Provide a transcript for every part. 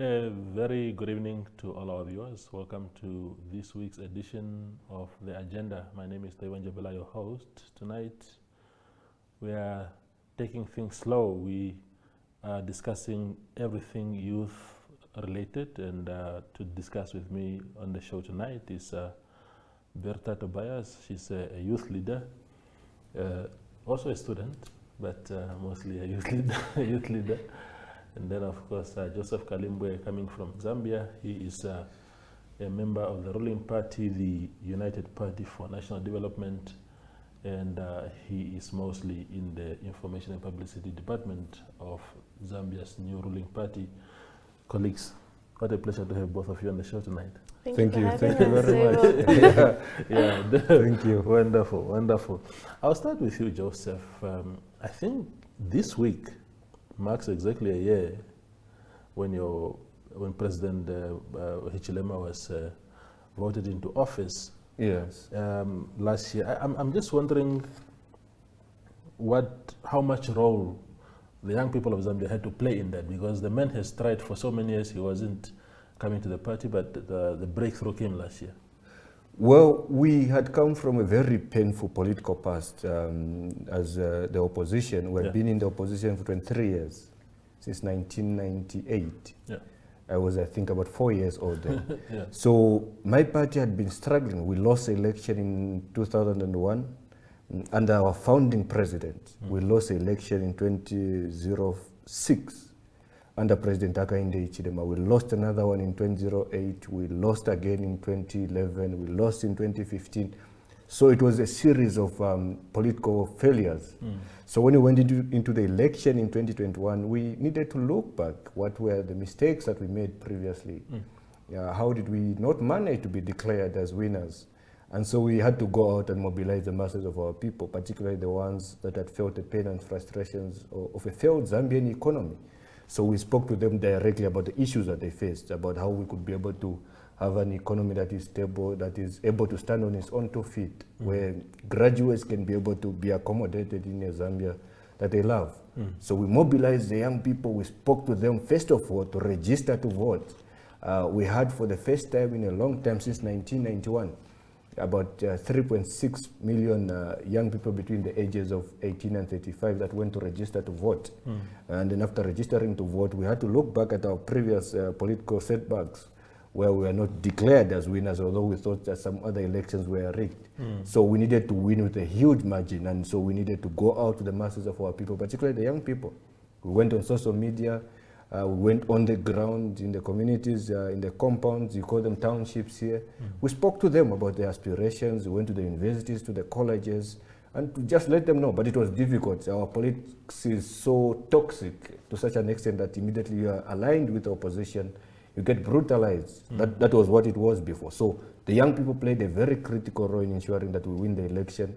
A very good evening to all our viewers. Welcome to this week's edition of The Agenda. My name is Taiwan Jabela, your host. Tonight, we are taking things slow. We are discussing everything youth-related, and to discuss with me on the show tonight is Bertha Tobias. She's a youth leader, also a student, but mostly a youth leader. And then, of course, Joseph Kalimbwe, coming from Zambia. He is a member of the ruling party, the United Party for National Development, and he is mostly in the Information and Publicity Department of Zambia's new ruling party. Colleagues, what a pleasure to have both of you on the show tonight. Thank you Thank you very much. yeah, Thank you. Wonderful, wonderful. I'll start with you, Joseph. I think this week marks exactly a year when President Hichilema was voted into office. Yes. Last year. I'm just wondering how much role the young people of Zambia had to play in that, because the man has tried for so many years. He wasn't coming to the party, but the breakthrough came last year. Well, we had come from a very painful political past as the opposition. We had been in the opposition for 23 years, since 1998. Yeah. I was, I think, about 4 years old then. Yeah. So my party had been struggling. We lost the election in 2001 under our founding president. We lost the election in 2006 under President Hakainde Hichilema. We lost another one in 2008. We lost again in 2011. We lost in 2015. So it was a series of political failures. So when we went into the election in 2021, we needed to look back. What were the mistakes that we made previously? How did we not manage to be declared as winners? And so we had to go out and mobilize the masses of our people, particularly the ones that had felt the pain and frustrations of a failed Zambian economy. So we spoke to them directly about the issues that they faced, about how we could be able to have an economy that is stable, that is able to stand on its own 2 feet, where graduates can be able to be accommodated in a Zambia that they love. So we mobilized the young people. We spoke to them, first of all, to register to vote. We had, for the first time in a long time, since 1991, about 3.6 million young people between the ages of 18 and 35 that went to register to vote. And then after registering to vote, we had to look back at our previous political setbacks, where we were not declared as winners, although we thought that some other elections were rigged. So we needed to win with a huge margin, and so we needed to go out to the masses of our people, particularly the young people. We went on social media, we went on the ground in the communities, in the compounds, you call them townships here. We spoke to them about their aspirations. We went to the universities, to the colleges, and to just let them know. But it was difficult. Our politics is so toxic to such an extent that immediately you are aligned with the opposition, you get brutalized. That was what it was before. So the young people played a very critical role in ensuring that we win the election.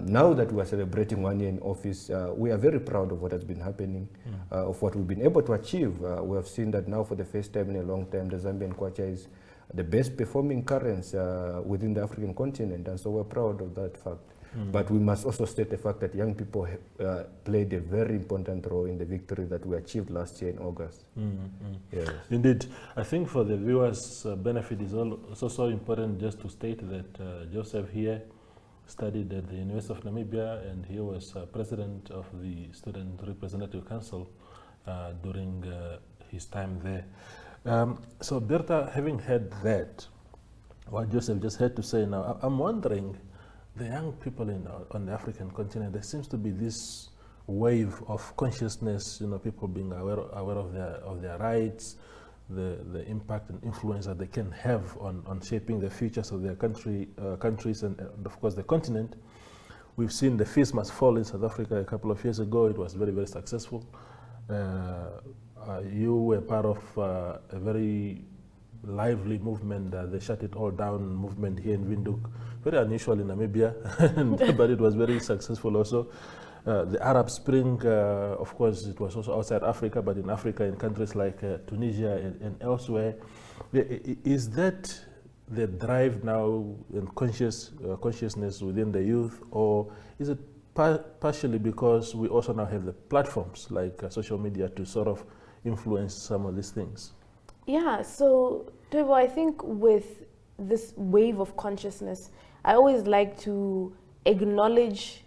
Now that we are celebrating 1 year in office, we are very proud of what has been happening, of what we've been able to achieve. We have seen that now for the first time in a long time, the Zambian kwacha is the best performing currency within the African continent, and so we're proud of that fact. But we must also state the fact that young people played a very important role in the victory that we achieved last year in August. Yes. Indeed. I think for the viewers' benefit, it's also important just to state that Joseph here studied at the University of Namibia, and he was president of the Student Representative Council during his time there. So Bertha, having heard that, what Joseph just had to say now, I'm wondering, the young people on the African continent, there seems to be this wave of consciousness, people being aware of their rights, the impact and influence that they can have on shaping the futures of their countries and of course the continent. We've seen the Fees Must Fall in South Africa a couple of years ago. It was very, very successful. You were part of a very lively movement, the Shut It All Down movement here in Windhoek. Very unusual in Namibia, but it was very successful also. The Arab Spring, of course, it was also outside Africa, but in Africa, in countries like Tunisia and elsewhere. Is that the drive now and consciousness within the youth, or is it partially because we also now have the platforms like social media to sort of influence some of these things? Yeah, so Tobo, I think with this wave of consciousness, I always like to acknowledge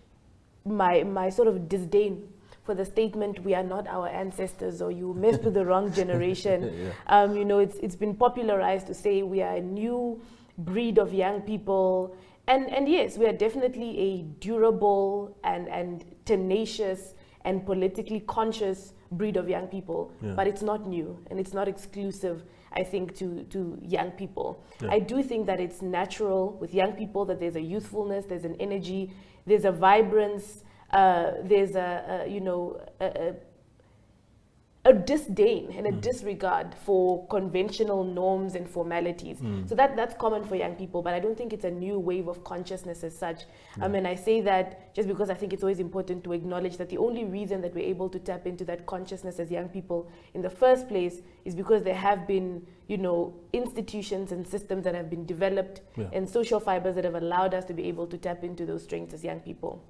my sort of disdain for the statement, we are not our ancestors, or you messed with the wrong generation. Yeah. You know, it's been popularized to say we are a new breed of young people. And yes, we are definitely a durable and tenacious and politically conscious breed of young people, Yeah. but it's not new and it's not exclusive, I think, to young people. Yeah. I do think that it's natural with young people that there's a youthfulness, there's an energy, there's a vibrance, there's a disdain and a disregard for conventional norms and formalities. So that's common for young people, but I don't think it's a new wave of consciousness as such. And I say that just because I think it's always important to acknowledge that the only reason that we're able to tap into that consciousness as young people in the first place is because there have been, you know, institutions and systems that have been developed and social fibers that have allowed us to be able to tap into those strengths as young people.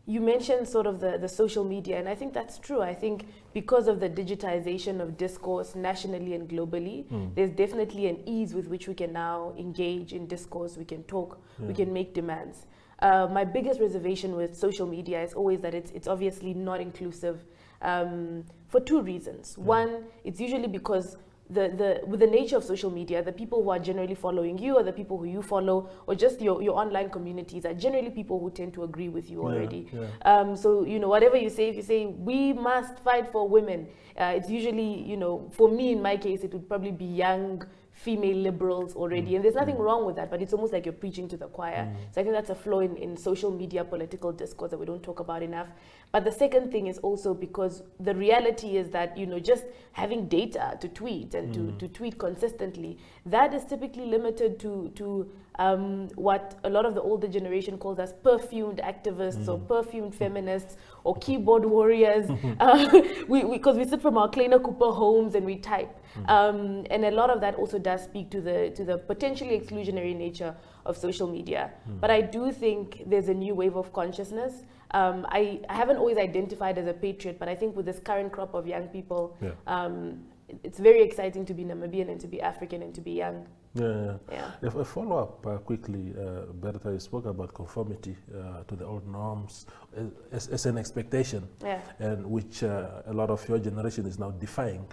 You mentioned sort of the social media, and I think that's true. I think because of the digitization of discourse nationally and globally, there's definitely an ease with which we can now engage in discourse, we can talk, we can make demands. My biggest reservation with social media is always that it's obviously not inclusive for two reasons. One, it's usually because with the nature of social media, the people who are generally following you or the people who you follow or just your online communities are generally people who tend to agree with you already. So, you know, whatever you say, if you say, we must fight for women, it's usually, you know, for me, in my case, it would probably be young female liberals already. And there's nothing wrong with that, but it's almost like you're preaching to the choir. So I think that's a flaw in social media political discourse that we don't talk about enough. But the second thing is also because the reality is that, you know, just having data to tweet and to tweet consistently, that is typically limited to what a lot of the older generation calls as perfumed activists or perfumed feminists or keyboard warriors. Because we sit from our Kleiner Cooper homes and we type. And a lot of that also does speak to the potentially exclusionary nature of social media. But I do think there's a new wave of consciousness. I haven't always identified as a patriot, but I think with this current crop of young people, it's very exciting to be Namibian and to be African and to be young. If I follow up quickly, Bertha, you spoke about conformity to the old norms as an expectation, and which a lot of your generation is now defying.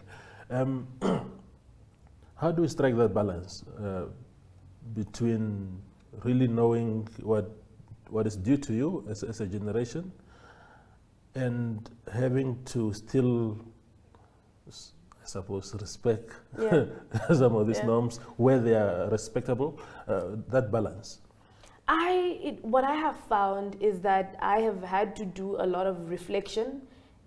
How do we strike that balance between really knowing what is due to you as a generation and having to still, I suppose, respect some of these norms where they are respectable, that balance? What I have found is that I have had to do a lot of reflection,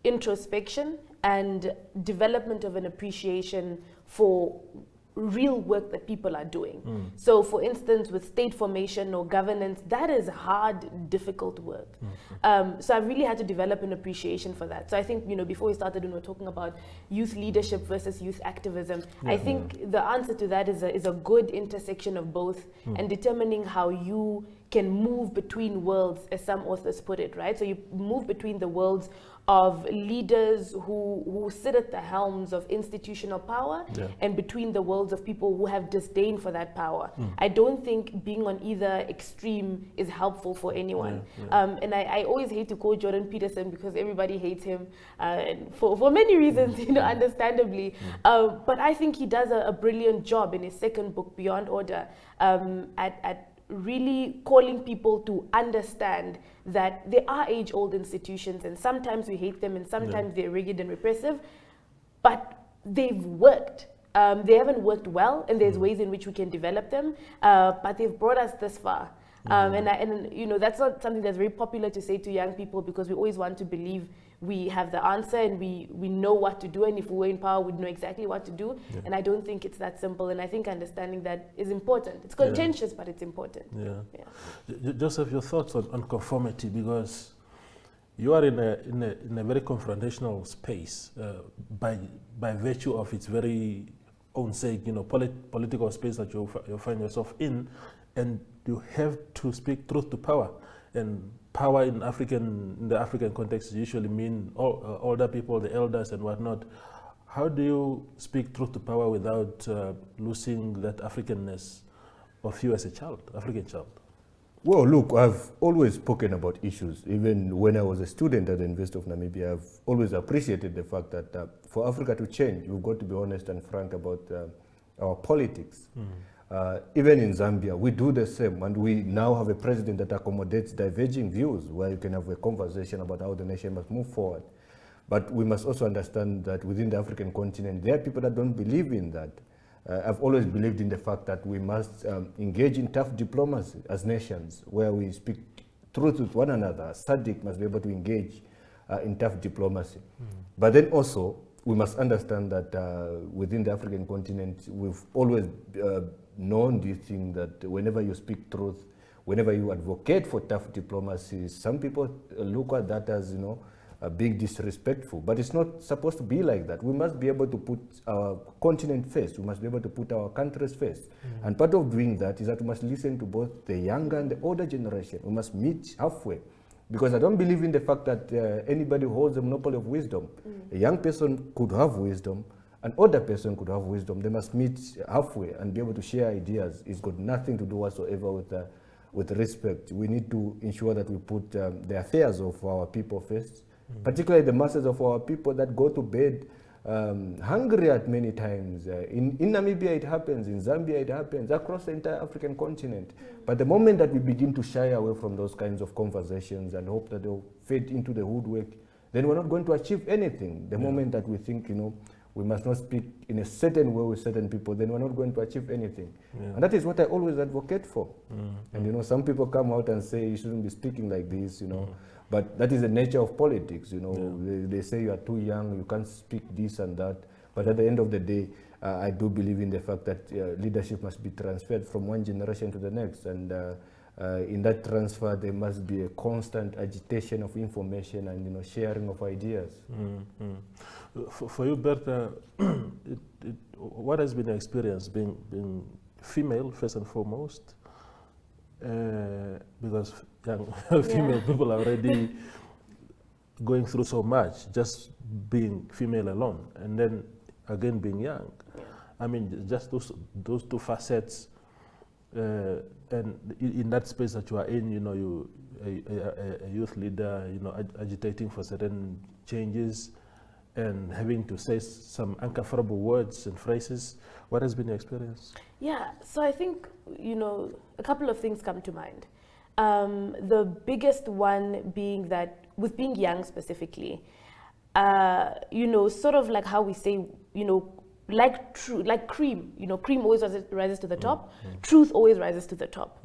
introspection, and development of an appreciation for real work that people are doing. So for instance, with state formation or governance, that is hard, difficult work. So I really had to develop an appreciation for that. So I think, you know, before we started, when we were talking about youth leadership versus youth activism, I think the answer to that is a good intersection of both and determining how you can move between worlds, as some authors put it, right? So you move between the worlds of leaders who sit at the helms of institutional power and between the worlds of people who have disdain for that power. I don't think being on either extreme is helpful for anyone. And I always hate to quote Jordan Peterson because everybody hates him for many reasons, you know, understandably. But I think he does a brilliant job in his second book, Beyond Order, at really calling people to understand that there are age-old institutions and sometimes we hate them and sometimes they're rigid and repressive, but they've worked. They haven't worked well and there's ways in which we can develop them, but they've brought us this far. And you know, that's not something that's very popular to say to young people because we always want to believe we have the answer and we know what to do, and if we were in power we'd know exactly what to do. And I don't think it's that simple, and I think understanding that is important. It's contentious, but it's important. Joseph, your thoughts on conformity, because you are in a very confrontational space by virtue of its very own sake, you know, political space that you find yourself in, and you have to speak truth to power. And power in the African context usually mean older people, the elders and whatnot. how do you speak truth to power without losing that Africanness of you as a child, African child? Well, look, I've always spoken about issues. Even when I was a student at the University of Namibia, I've always appreciated the fact that for Africa to change, we've got to be honest and frank about our politics. Even in Zambia, we do the same, and we now have a president that accommodates diverging views, where you can have a conversation about how the nation must move forward. But we must also understand that within the African continent, there are people that don't believe in that. I've always believed in the fact that we must engage in tough diplomacy as nations, where we speak truth with one another. SADC must be able to engage in tough diplomacy. But then also, we must understand that within the African continent, we've always known this thing that whenever you speak truth, whenever you advocate for tough diplomacy, some people look at that as, you know, being disrespectful, but it's not supposed to be like that. We must be able to put our continent first. We must be able to put our countries first. And part of doing that is that we must listen to both the younger and the older generation. We must meet halfway, because I don't believe in the fact that anybody who holds a monopoly of wisdom. A young person could have wisdom, an older person could have wisdom. They must meet halfway and be able to share ideas. It's got nothing to do whatsoever with respect. We need to ensure that we put the affairs of our people first, particularly the masses of our people that go to bed hungry at many times. In Namibia it happens, in Zambia it happens, across the entire African continent. But the moment that we begin to shy away from those kinds of conversations and hope that they'll fade into the woodwork, then we're not going to achieve anything. The moment that we think, you know, we must not speak in a certain way with certain people, then we're not going to achieve anything. And that is what I always advocate for. And you know, some people come out and say you shouldn't be speaking like this, you know. But that is the nature of politics, you know. They say you are too young, you can't speak this and that. But at the end of the day, I do believe in the fact that leadership must be transferred from one generation to the next. And in that transfer, there must be a constant agitation of information and, you know, sharing of ideas. For you, Bertha, what has been your experience being female, first and foremost? Because young female people are already going through so much, just being female alone, and then again being young. I mean, just those two facets, and in that space that you are in, you know, you a youth leader, you know, agitating for certain changes, and having to say some uncomfortable words and phrases. What has been your experience? Yeah, so I think, you know, a couple of things come to mind. The biggest one being that with being young specifically, you know, sort of like how we say, you know, like cream, you know, cream always rises to the top, truth always rises to the top.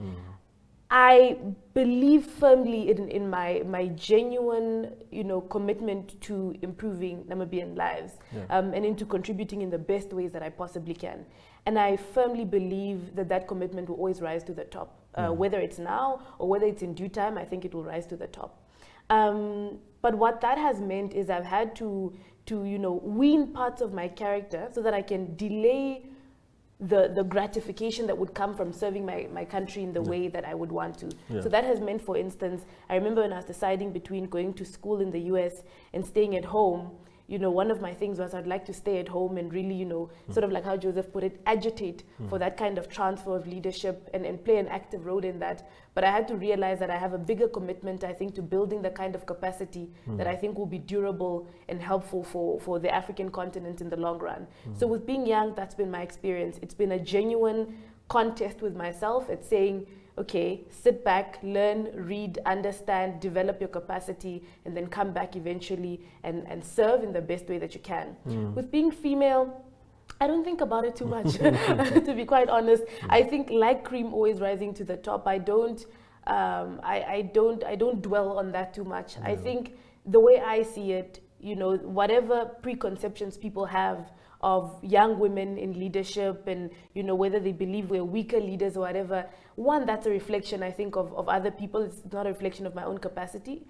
I believe firmly in my genuine, you know, commitment to improving Namibian lives, and into contributing in the best ways that I possibly can. And I firmly believe that commitment will always rise to the top. Whether it's now or whether it's in due time, I think it will rise to the top. But what that has meant is I've had to you know, wean parts of my character so that I can delay the gratification that would come from serving my country in the way that I would want to. So that has meant, for instance, I remember when I was deciding between going to school in the US and staying at home, you know, one of my things was I'd like to stay at home and really, you know, sort of like how Joseph put it, agitate for that kind of transfer of leadership and play an active role in that. But I had to realize that I have a bigger commitment, I think, to building the kind of capacity that I think will be durable and helpful for the African continent in the long run. So with being young, that's been my experience. It's been a genuine contest with myself at saying, okay, sit back, learn, read, understand, develop your capacity, and then come back eventually and serve in the best way that you can. With being female, I don't think about it too much, to be quite honest. I think like cream always rising to the top, I don't dwell on that too much. I think the way I see it, you know, whatever preconceptions people have of young women in leadership and, you know, whether they believe we're weaker leaders or whatever, one, that's a reflection, I think, of other people. It's not a reflection of my own capacity.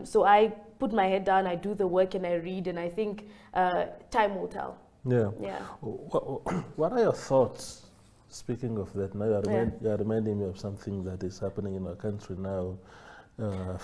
So I put my head down, I do the work and I read, and I think time will tell. What are your thoughts, speaking of that, now you're reminding me of something that is happening in our country now, female.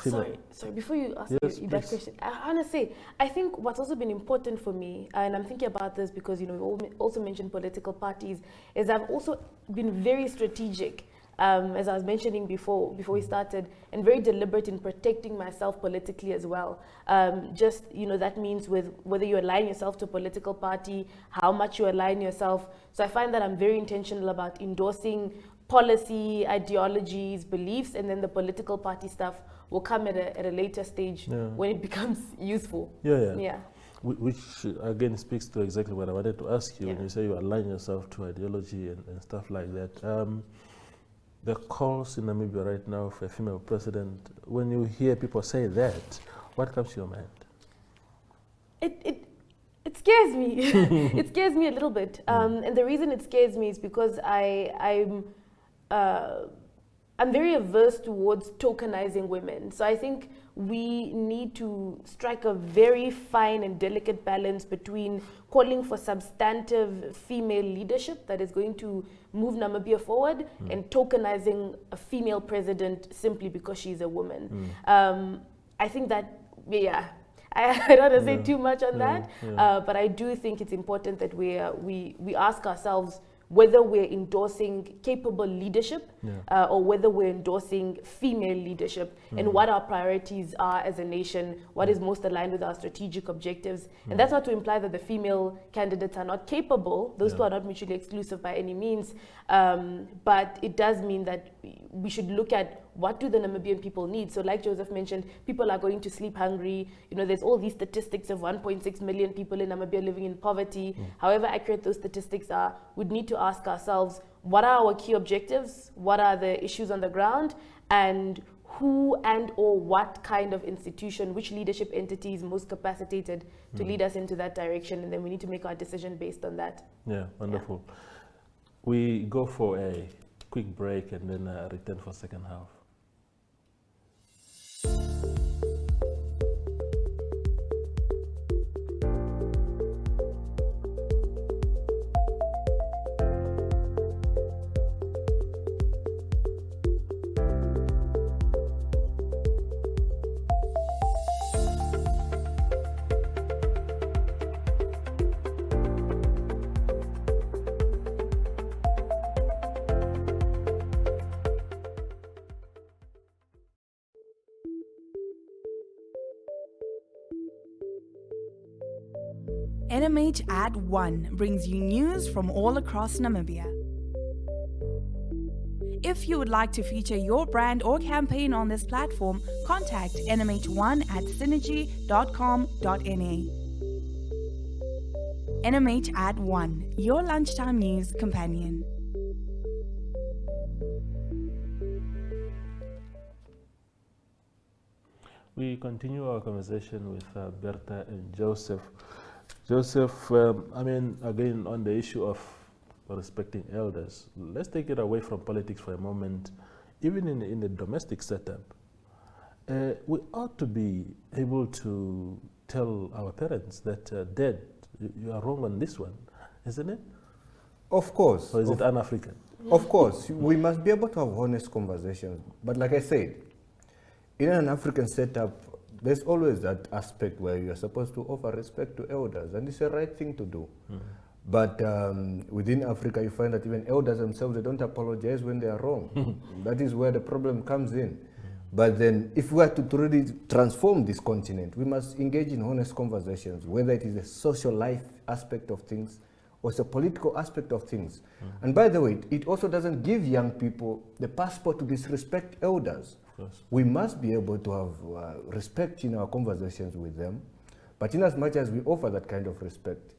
Sorry, before you ask Yes, you that question, I want to say, I think what's also been important for me, and I'm thinking about this because, you know, we also mentioned political parties, is I've also been very strategic, as I was mentioning before we started, and very deliberate in protecting myself politically as well. Just, you know, that means with whether you align yourself to a political party, how much you align yourself. So I find that I'm very intentional about endorsing policy, ideologies, beliefs, and then the political party stuff will come at a later stage when it becomes useful. Yeah. Which again speaks to exactly what I wanted to ask you when you say you align yourself to ideology and stuff like that. The calls in Namibia right now for a female president, when you hear people say that, what comes to your mind? It scares me. It scares me a little bit. And the reason it scares me is because I'm very averse towards tokenizing women. So I think we need to strike a very fine and delicate balance between calling for substantive female leadership that is going to move Namibia forward and tokenizing a female president simply because she's a woman. I think that, I don't want to say too much on that, but I do think it's important that we ask ourselves whether we're endorsing capable leadership or whether we're endorsing female leadership and what our priorities are as a nation, what is most aligned with our strategic objectives. And that's not to imply that the female candidates are not capable. Those two are not mutually exclusive by any means. But it does mean that we should look at what do the Namibian people need. So like Joseph mentioned, people are going to sleep hungry. You know, there's all these statistics of 1.6 million people in Namibia living in poverty. However accurate those statistics are, we'd need to ask ourselves, what are our key objectives? What are the issues on the ground? And who and or what kind of institution, which leadership entity is most capacitated to lead us into that direction? And then we need to make our decision based on that. Yeah, wonderful. We go for a quick break and then return for second half. NMH at 1 brings you news from all across Namibia. If you would like to feature your brand or campaign on this platform, contact nmh1@synergy.com.na. NMH at 1, your lunchtime news companion. We continue our conversation with Bertha and Joseph. Joseph, I mean, again, on the issue of respecting elders, let's take it away from politics for a moment. Even in the domestic setup, we ought to be able to tell our parents that, Dad, you are wrong on this one, isn't it? Of course. Or is it un-African? Of course. We must be able to have honest conversations. But like I said, in an African setup, there's always that aspect where you're supposed to offer respect to elders, and it's the right thing to do. But within Africa, you find that even elders themselves, they don't apologize when they are wrong. That is where the problem comes in. But then, if we are to really transform this continent, we must engage in honest conversations, whether it is a social life aspect of things or it's a political aspect of things. And by the way, it also doesn't give young people the passport to disrespect elders. We must be able to have respect in our conversations with them, but in as much as we offer that kind of respect,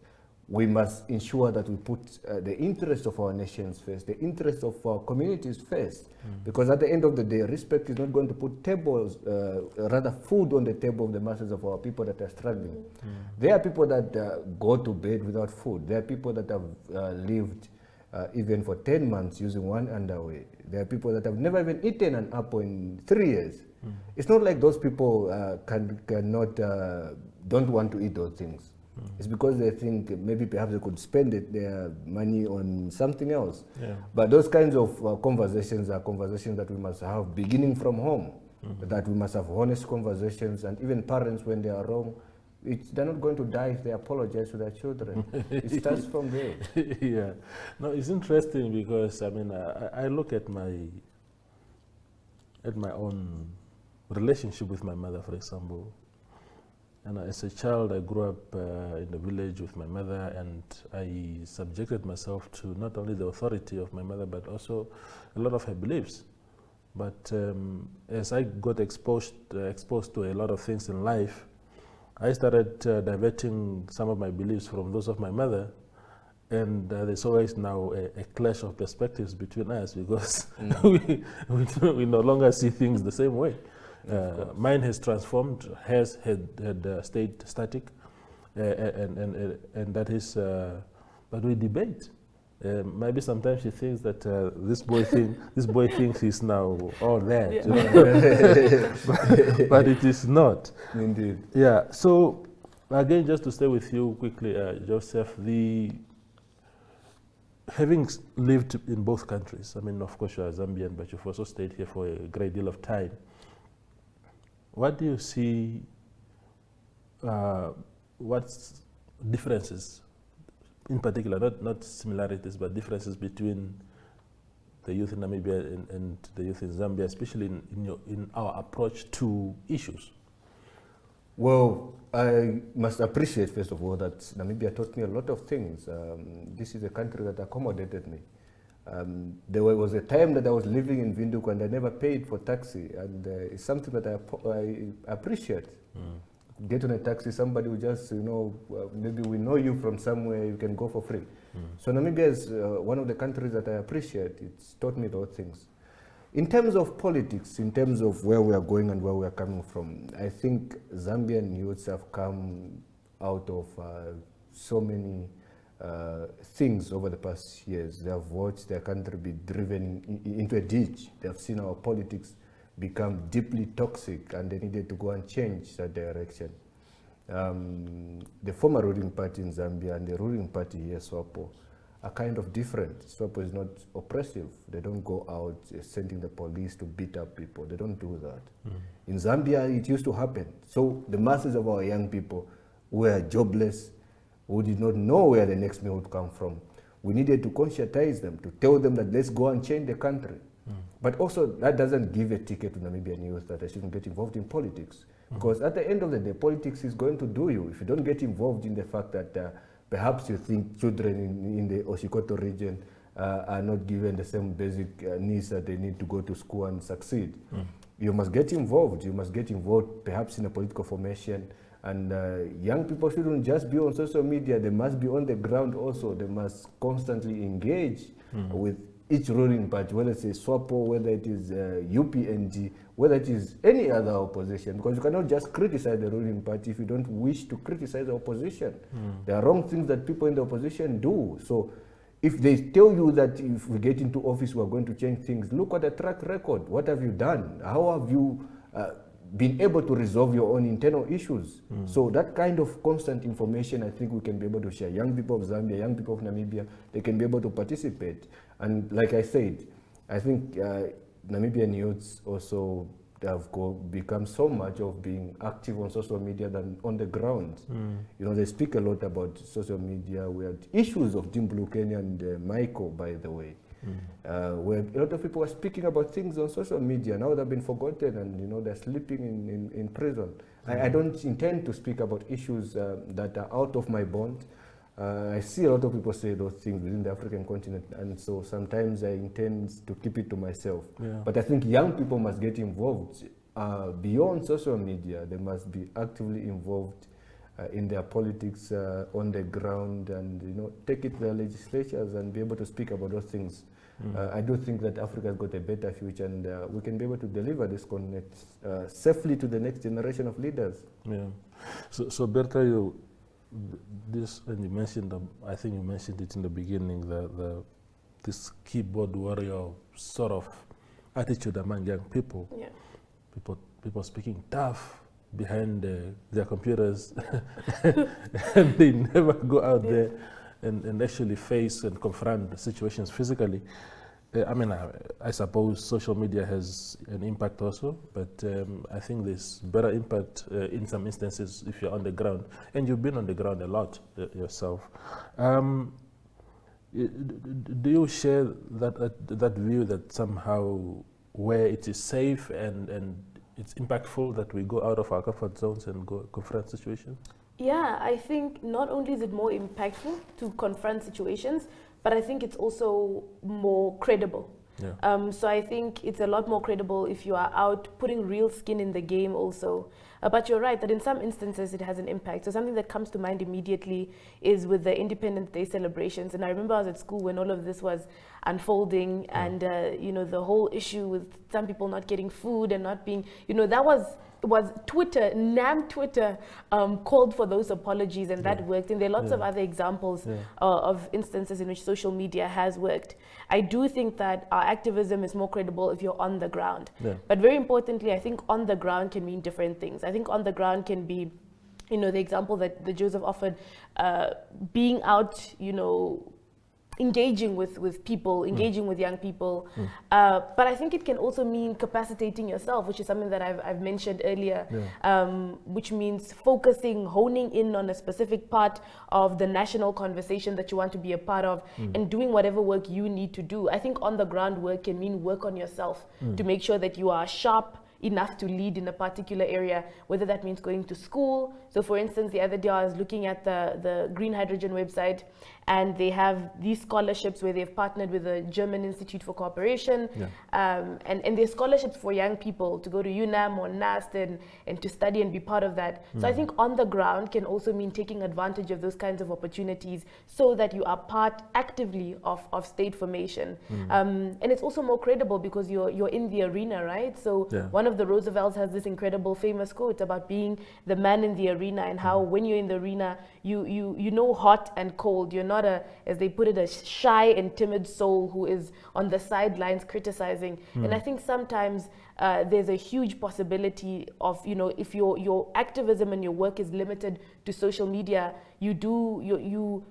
we must ensure that we put the interests of our nations first, the interests of our communities first, because at the end of the day, respect is not going to put rather food on the table of the masses of our people that are struggling. There are people that go to bed without food. There are people that have lived even for 10 months using one underwear. There are people that have never even eaten an apple in 3 years. It's not like those people don't want to eat those things. It's because they think maybe perhaps they could spend their money on something else. But those kinds of conversations are conversations that we must have beginning from home. that we must have honest conversations, and even parents, when they are wrong, they're not going to die if they apologize to their children. It starts from there. Yeah. No, it's interesting because, I mean, I look at my own relationship with my mother, for example. And as a child, I grew up in the village with my mother, and I subjected myself to not only the authority of my mother, but also a lot of her beliefs. But as I got exposed to a lot of things in life, I started diverting some of my beliefs from those of my mother, and there's always now a clash of perspectives between us because we no longer see things the same way. Mine has transformed, has stayed static, and that is, but we debate. Maybe sometimes she thinks that this boy thinks he's now all that, Yeah. but it is not. Indeed. Yeah. So again, just to stay with you quickly, Joseph, having lived in both countries, I mean, of course, you are Zambian, but you've also stayed here for a great deal of time. What do you see, what's differences, in particular, not similarities, but differences between the youth in Namibia and the youth in Zambia, especially in our approach to issues? Well, I must appreciate, first of all, that Namibia taught me a lot of things. This is a country that accommodated me. There was a time that I was living in Windhoek and I never paid for taxi, and it's something that I appreciate. Get on a taxi, somebody will just, maybe we know you from somewhere, you can go for free. So Namibia is one of the countries that I appreciate. It's taught me those things. In terms of politics, in terms of where we are going and where we are coming from, I think Zambian youths have come out of so many things over the past years. They have watched their country be driven into a ditch. They have seen our politics become deeply toxic, and they needed to go and change that direction. The former ruling party in Zambia and the ruling party here, SWAPO, are kind of different. SWAPO is not oppressive. They don't go out sending the police to beat up people. They don't do that. In Zambia, it used to happen. So the masses of our young people were jobless, who did not know where the next meal would come from. We needed to conscientize them, to tell them that let's go and change the country. But also, that doesn't give a ticket to Namibian youth that they shouldn't get involved in politics. Because at the end of the day, politics is going to do you. If you don't get involved in the fact that perhaps you think children in the Oshikoto region are not given the same basic needs that they need to go to school and succeed. You must get involved. You must get involved perhaps in a political formation. And young people shouldn't just be on social media. They must be on the ground also. They must constantly engage with each ruling party, whether it's SWAPO, whether it is UPND, whether it is any other opposition, because you cannot just criticize the ruling party if you don't wish to criticize the opposition. There are wrong things that people in the opposition do. So if they tell you that if we get into office, we're going to change things, look at the track record. What have you done? How have you been able to resolve your own internal issues? So that kind of constant information, I think we can be able to share. Young people of Zambia, young people of Namibia, they can be able to participate. And like I said, I think Namibian youths also have become so much of being active on social media than on the ground. They speak a lot about social media. We had issues of Dimbulukeni and Michael, by the way. Where a lot of people are speaking about things on social media. Now they've been forgotten, and they're sleeping in prison. I don't intend to speak about issues that are out of my bond. I see a lot of people say those things within the African continent, and so sometimes I intend to keep it to myself. But I think young people must get involved beyond social media. They must be actively involved in their politics on the ground, and take it to their legislatures and be able to speak about those things. I do think that Africa has got a better future, and we can be able to deliver this continent safely to the next generation of leaders. Yeah. So Bertha, this, and you mentioned, I think you mentioned it in the beginning, this keyboard warrior sort of attitude among young people. Yeah. People speaking tough behind their computers, and they never go out there and actually face and confront the situations physically. I suppose social media has an impact also, but I think there's better impact in some instances if you're on the ground, and you've been on the ground a lot yourself. Do you share that view that somehow where it is safe and it's impactful that we go out of our comfort zones and go confront situations? Yeah, I think not only is it more impactful to confront situations, but I think it's also more credible. Yeah. So I think it's a lot more credible if you are out putting real skin in the game also. But you're right that in some instances it has an impact. So something that comes to mind immediately is with the Independence Day celebrations. And I remember I was at school when all of this was unfolding, and the whole issue with some people not getting food and not being, that was Twitter, Twitter called for those apologies, and that worked. And there are lots of other examples of instances in which social media has worked. I do think that our activism is more credible if you're on the ground. Yeah. But very importantly, I think on the ground can mean different things. I think on the ground can be, the example that Joseph offered, being out, engaging with people, engaging with young people. But I think it can also mean capacitating yourself, which is something that I've mentioned earlier, which means focusing, honing in on a specific part of the national conversation that you want to be a part of, and doing whatever work you need to do. I think on the ground work can mean work on yourself to make sure that you are sharp enough to lead in a particular area, whether that means going to school. So for instance, the other day I was looking at the Green Hydrogen website, and they have these scholarships where they've partnered with the German Institute for Cooperation, and there's scholarships for young people to go to UNAM or NAST and to study and be part of that. So I think on the ground can also mean taking advantage of those kinds of opportunities so that you are part actively of state formation. And it's also more credible because you're in the arena, right? So one of the Roosevelts has this incredible famous quote about being the man in the arena, and how when you're in the arena, you know hot and cold. You're not as they put it, a shy and timid soul who is on the sidelines criticizing. And I think sometimes there's a huge possibility of, if your activism and your work is limited to social media, you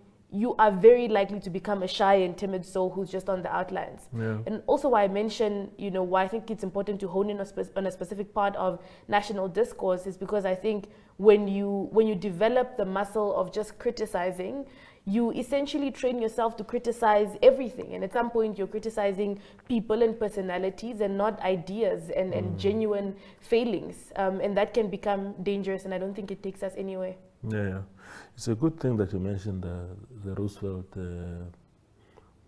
are very likely to become a shy and timid soul who's just on the outlines. And also why I mention, why I think it's important to hone in on a specific part of national discourse is because I think when you develop the muscle of just criticizing, you essentially train yourself to criticize everything. And at some point you're criticizing people and personalities and not ideas and genuine failings. And that can become dangerous, and I don't think it takes us anywhere. Yeah. It's a good thing that you mentioned the Roosevelt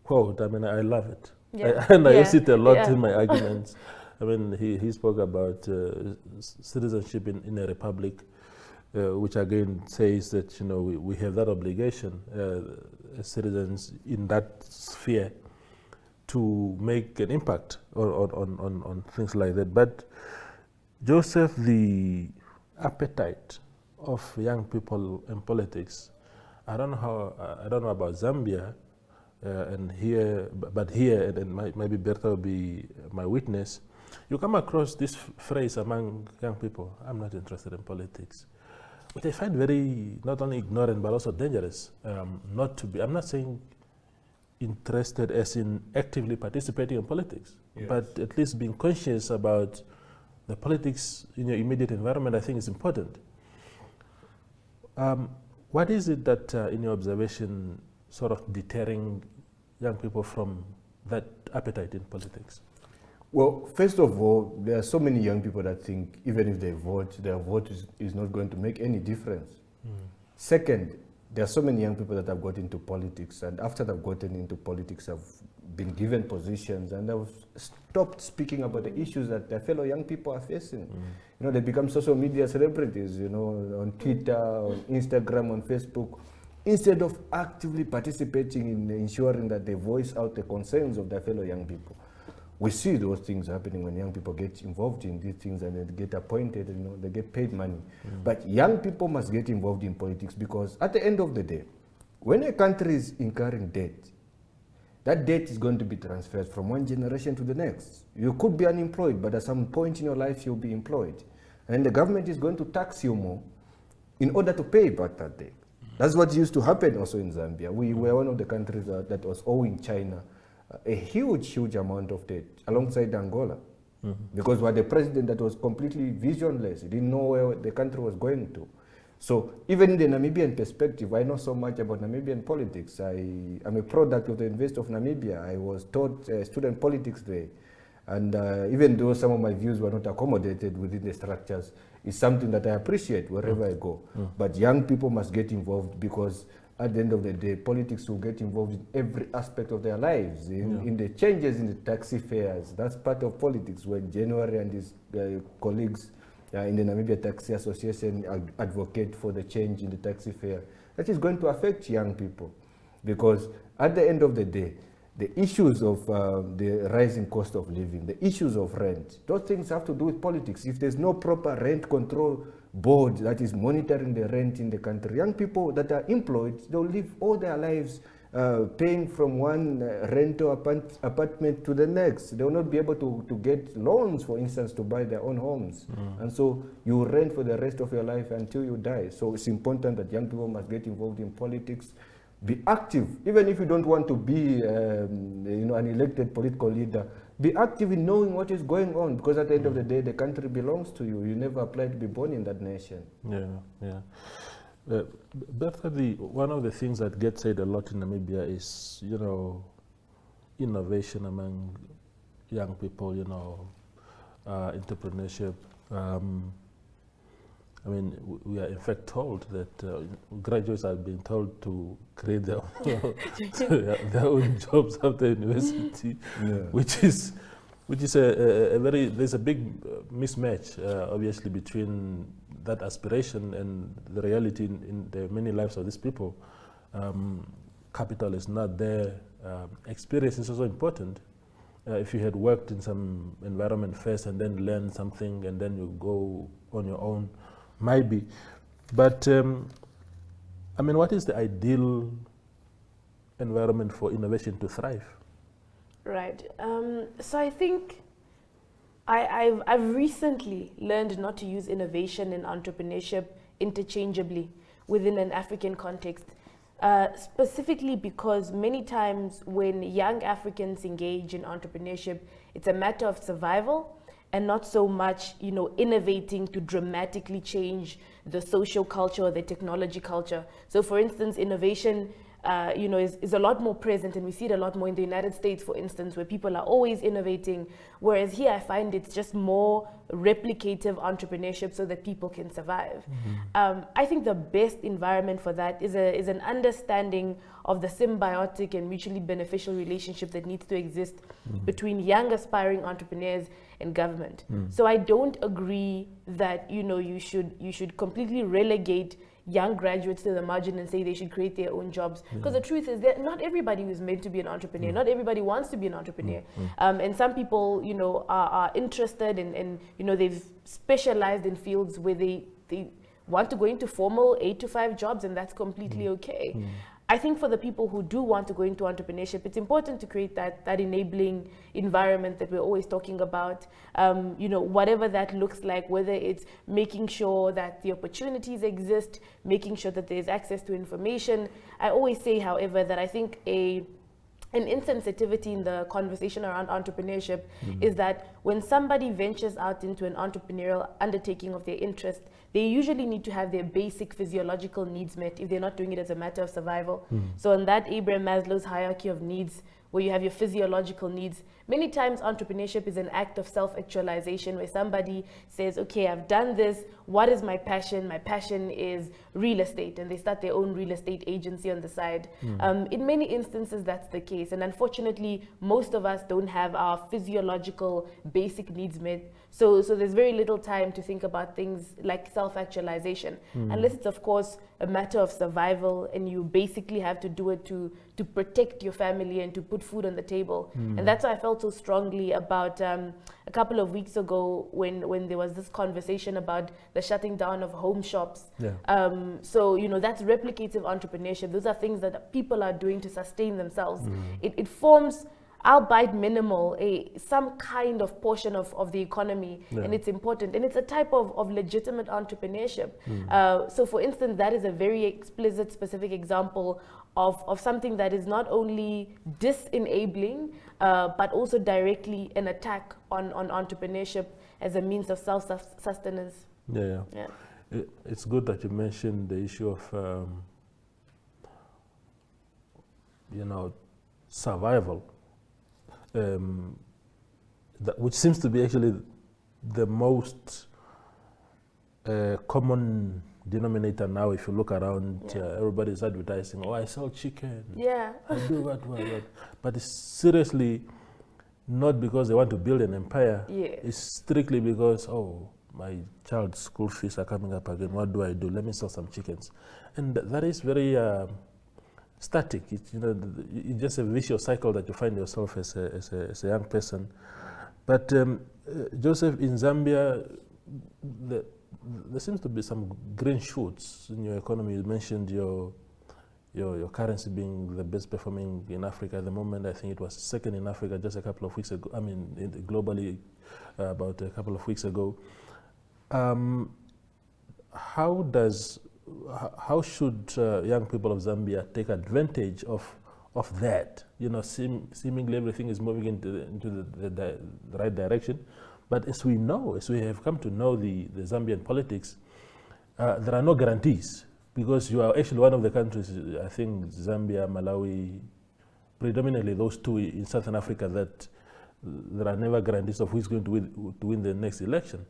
quote. I mean, I love it. And I use it a lot in my arguments. I mean, he spoke about citizenship in a republic, which again says that, we have that obligation as citizens in that sphere to make an impact on things like that. But Joseph, the appetite of young people in politics, I don't know about Zambia, and here, but here, and maybe Bertha will be my witness. You come across this phrase among young people: "I'm not interested in politics," which I find very not only ignorant but also dangerous. Not to be. I'm not saying interested as in actively participating in politics, but at least being conscious about the politics in your immediate environment. I think is important. What is it that, in your observation, sort of deterring young people from that appetite in politics? Well, first of all, there are so many young people that think even if they vote, their vote is not going to make any difference. Second, there are so many young people that have got into politics, and after they've gotten into politics, have been given positions, and have stopped speaking about the issues that their fellow young people are facing. They become social media celebrities, on Twitter, on Instagram, on Facebook, instead of actively participating in ensuring that they voice out the concerns of their fellow young people. We see those things happening when young people get involved in these things and they get appointed, they get paid money. But young people must get involved in politics, because at the end of the day, when a country is incurring debt, that debt is going to be transferred from one generation to the next. You could be unemployed, but at some point in your life you'll be employed. And the government is going to tax you more in order to pay back that debt. That's what used to happen also in Zambia. We were one of the countries that was owing China a huge amount of debt alongside Angola. Because we had a president that was completely visionless. He didn't know where the country was going to. So even in the Namibian perspective, I know so much about Namibian politics. I'm a product of the University of Namibia. I was taught student politics there. And even though some of my views were not accommodated within the structures, it's something that I appreciate wherever I go. But young people must get involved, because at the end of the day, politics will get involved in every aspect of their lives, in the changes in the taxi fares. That's part of politics, when January and his colleagues in the Namibia Taxi Association advocate for the change in the taxi fare. That is going to affect young people, because at the end of the day, the issues of the rising cost of living, the issues of rent, those things have to do with politics. If there's no proper rent control board that is monitoring the rent in the country, young people that are employed, they'll live all their lives paying from one rental apartment to the next. They will not be able to get loans, for instance, to buy their own homes. And so you rent for the rest of your life until you die. So it's important that young people must get involved in politics, be active, even if you don't want to be an elected political leader. Be active in knowing what is going on, because at the end of the day, the country belongs to you. You never applied to be born in that nation. Bertha, one of the things that gets said a lot in Namibia is, innovation among young people, entrepreneurship. We are in fact told that graduates are being told to create their own jobs after university, which is there's a big mismatch, obviously, between that aspiration and the reality in the many lives of these people. Capital is not there. Experience is also important. If you had worked in some environment first and then learn something and then you go on your own, might be. But, what is the ideal environment for innovation to thrive? Right. So I think I've recently learned not to use innovation and entrepreneurship interchangeably within an African context, specifically because many times when young Africans engage in entrepreneurship, it's a matter of survival and not so much, innovating to dramatically change the social culture or the technology culture. So for instance, innovation is a lot more present, and we see it a lot more in the United States, for instance, where people are always innovating, whereas here I find it's just more replicative entrepreneurship so that people can survive. I think the best environment for that is an understanding of the symbiotic and mutually beneficial relationship that needs to exist between young aspiring entrepreneurs and government. So I don't agree that you should completely relegate young graduates to the margin and say they should create their own jobs, because the truth is that not everybody is meant to be an entrepreneur. Not everybody wants to be an entrepreneur. And some people are interested and they've specialized in fields where they want to go into formal 8 to 5 jobs, and that's completely okay. I think for the people who do want to go into entrepreneurship, it's important to create that enabling environment that we're always talking about, whatever that looks like, whether it's making sure that the opportunities exist, making sure that there's access to information. I always say, however, that I think an insensitivity in the conversation around entrepreneurship is that when somebody ventures out into an entrepreneurial undertaking of their interest, they usually need to have their basic physiological needs met if they're not doing it as a matter of survival. So in that Abraham Maslow's hierarchy of needs, where you have your physiological needs, many times entrepreneurship is an act of self-actualization, where somebody says, okay, I've done this, what is my passion? My passion is real estate, and they start their own real estate agency on the side. In many instances, that's the case, and unfortunately, most of us don't have our physiological basic needs met. So there's very little time to think about things like self-actualization, unless it's, of course, a matter of survival, and you basically have to do it to protect your family and to put food on the table. And that's why I felt so strongly about a couple of weeks ago when there was this conversation about the shutting down of home shops. So that's replicative entrepreneurship. Those are things that people are doing to sustain themselves. It forms albeit minimal, some kind of portion of the economy, and it's important. And it's a type of legitimate entrepreneurship. So for instance, that is a very explicit, specific example of something that is not only disenabling, but also directly an attack on entrepreneurship as a means of self-sustenance. Yeah. It's good that you mentioned the issue of, survival, which seems to be actually the most common denominator now. If you look around, everybody's advertising, oh, I sell chicken. Yeah. I do what. But it's seriously not because they want to build an empire. Yeah. It's strictly because, oh, my child's school fees are coming up again. What do I do? Let me sell some chickens. And that is very static. It's just a vicious cycle that you find yourself as a young person. But Joseph, in Zambia, there seems to be some green shoots in your economy. You mentioned your currency being the best performing in Africa at the moment. I think it was second in Africa just a couple of weeks ago. I mean, globally, about a couple of weeks ago. How should young people of Zambia take advantage of that? Seemingly everything is moving into the right direction. But as we have come to know the Zambian politics, there are no guarantees, because you are actually one of the countries, I think Zambia, Malawi, predominantly those two in Southern Africa, that there are never guarantees of who is going to win the next election.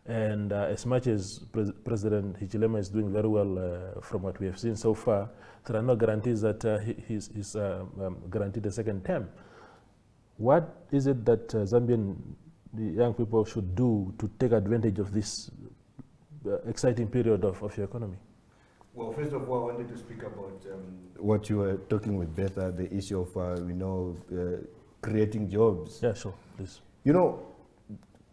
And as much as President Hichilema is doing very well from what we have seen so far, there are no guarantees that he's guaranteed a second term. What is it that the young people should do to take advantage of this exciting period of your economy? Well, first of all, I wanted to speak about what you were talking with Bertha, the issue of creating jobs. Yeah, sure, please.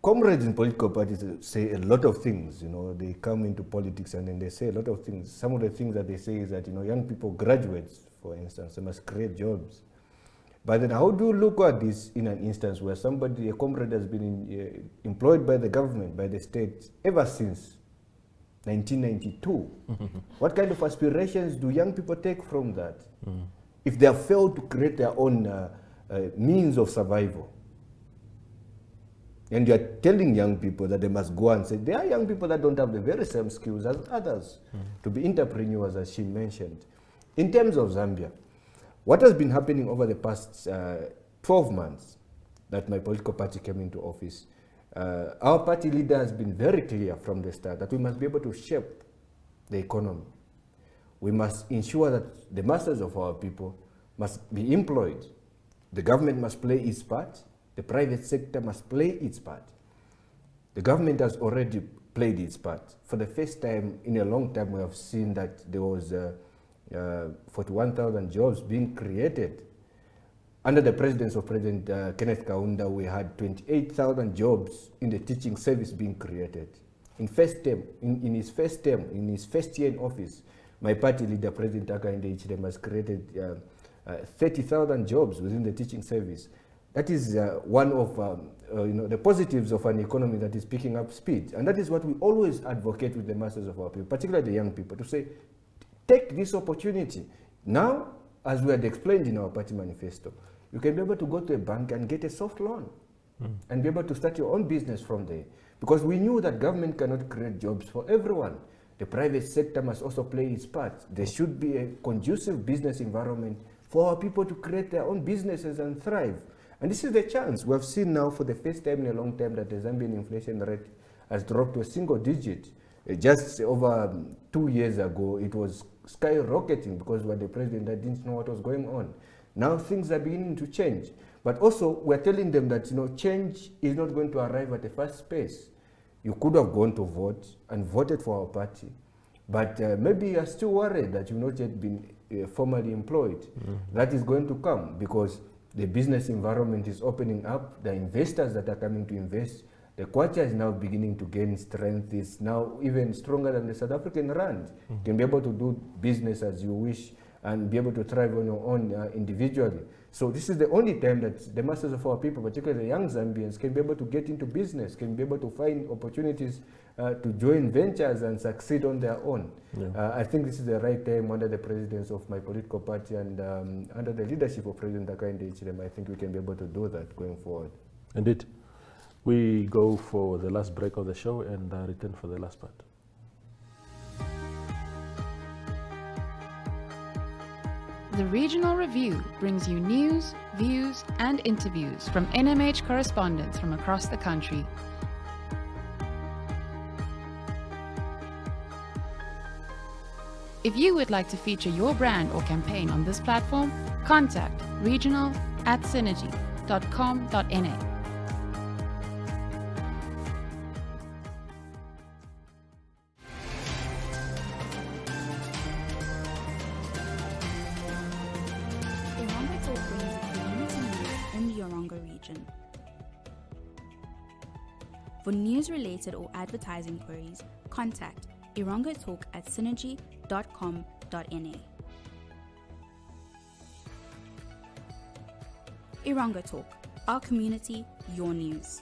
Comrades in political parties say a lot of things. They come into politics and then they say a lot of things. Some of the things that they say is that young people, graduates, for instance, they must create jobs. But then how do you look at this in an instance where a comrade has been employed by the government, by the state, ever since 1992? What kind of aspirations do young people take from that? If they have failed to create their own means of survival? And you are telling young people that they must go and say, there are young people that don't have the very same skills as others to be entrepreneurs, as she mentioned. In terms of Zambia, what has been happening over the past 12 months that my political party came into office, our party leader has been very clear from the start that we must be able to shape the economy. We must ensure that the masses of our people must be employed. The government must play its part. The private sector must play its part. The government has already played its part. For the first time in a long time, we have seen that there was 41,000 jobs being created. Under the presidency of President Kenneth Kaunda, we had 28,000 jobs in the teaching service being created. In his first year in office, my party leader, President Hakainde Hichilema, has created 30,000 jobs within the teaching service. That is one of the positives of an economy that is picking up speed. And that is what we always advocate with the masses of our people, particularly the young people, to say, take this opportunity. Now, as we had explained in our party manifesto, you can be able to go to a bank and get a soft loan and be able to start your own business from there. Because we knew that government cannot create jobs for everyone. The private sector must also play its part. There should be a conducive business environment for our people to create their own businesses and thrive. And this is the chance. We have seen now for the first time in a long time that the Zambian inflation rate has dropped to a single digit. Just over 2 years ago, it was skyrocketing because the president didn't know what was going on. Now things are beginning to change. But also, we're telling them that change is not going to arrive at a fast pace. You could have gone to vote and voted for our party, but maybe you are still worried that you've not yet been formally employed. That is going to come because the business environment is opening up. The investors that are coming to invest, the kwacha is now beginning to gain strength. It's now even stronger than the South African rand. You can be able to do business as you wish and be able to thrive on your own individually. So this is the only time that the masses of our people, particularly the young Zambians, can be able to get into business, can be able to find opportunities to join ventures and succeed on their own. Yeah. I think this is the right time under the presidency of my political party and under the leadership of President Hakainde Hichilema. I think we can be able to do that going forward. Indeed. We go for the last break of the show and return for the last part. The Regional Review brings you news, views, and interviews from NMH correspondents from across the country. If you would like to feature your brand or campaign on this platform, contact regional@synergy.com.na. Irongo Talk brings you community news in the Irongo region. For news-related or advertising queries, contact irongotalk@synergy.com.na. Irongo Talk, our community, your news.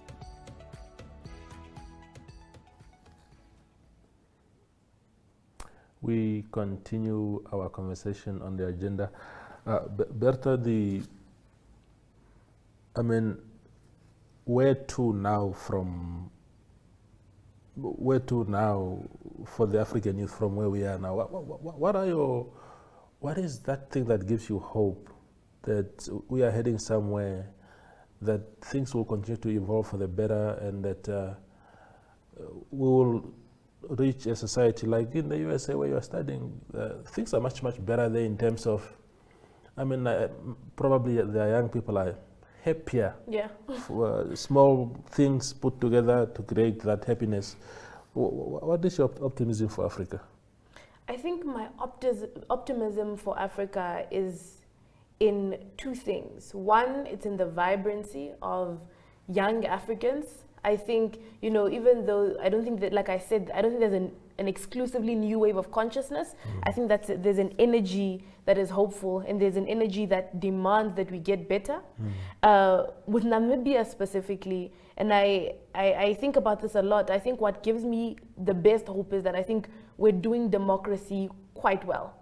We continue our conversation on the agenda. Bertha, where to now for the African youth from where we are now? What is that thing that gives you hope that we are heading somewhere, that things will continue to evolve for the better, and that we will reach a society like in the USA where you are studying? Things are much better there in terms of, probably the young people are happier. Yeah. Small things put together to create that happiness. What is your optimism for Africa? I think my optimism for Africa is in two things. One, it's in the vibrancy of young Africans. I think, even though I don't think that, like I said, I don't think there's an exclusively new wave of consciousness. I think there's an energy that is hopeful, and there's an energy that demands that we get better. With Namibia specifically, and I think about this a lot, I think what gives me the best hope is that I think we're doing democracy quite well.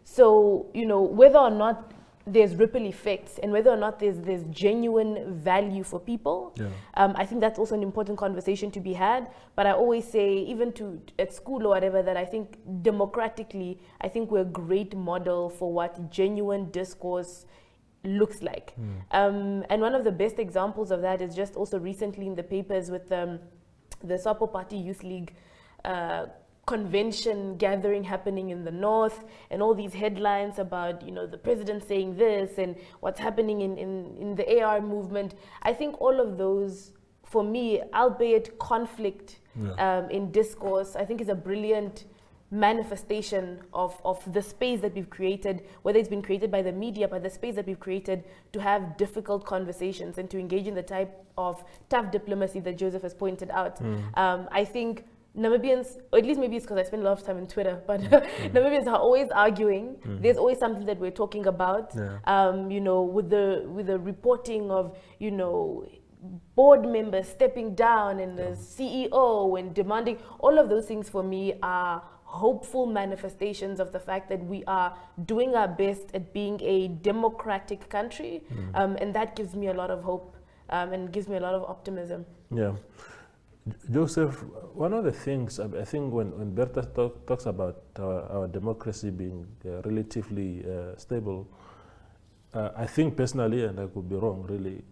So, whether or not there's ripple effects and whether or not there's genuine value for people, I think that's also an important conversation to be had. But I always say, even at school or whatever, that I think democratically, I think we're a great model for what genuine discourse looks like. And one of the best examples of that is just also recently in the papers with the Swapo Party Youth League convention gathering happening in the north, and all these headlines about the president saying this and what's happening in the AR movement. I think all of those, for me, albeit conflict in discourse, I think is a brilliant manifestation of the space that we've created, whether it's been created by the media, but the space that we've created to have difficult conversations and to engage in the type of tough diplomacy that Joseph has pointed out. I think Namibians, or at least maybe it's because I spend a lot of time on Twitter, but Namibians are always arguing. There's always something that we're talking about. With the reporting of board members stepping down and the CEO and demanding, all of those things for me are hopeful manifestations of the fact that we are doing our best at being a democratic country, and that gives me a lot of hope and gives me a lot of optimism. Yeah. Joseph, one of the things, I think when Bertha talks about our democracy being relatively stable, I think personally, and I could be wrong really,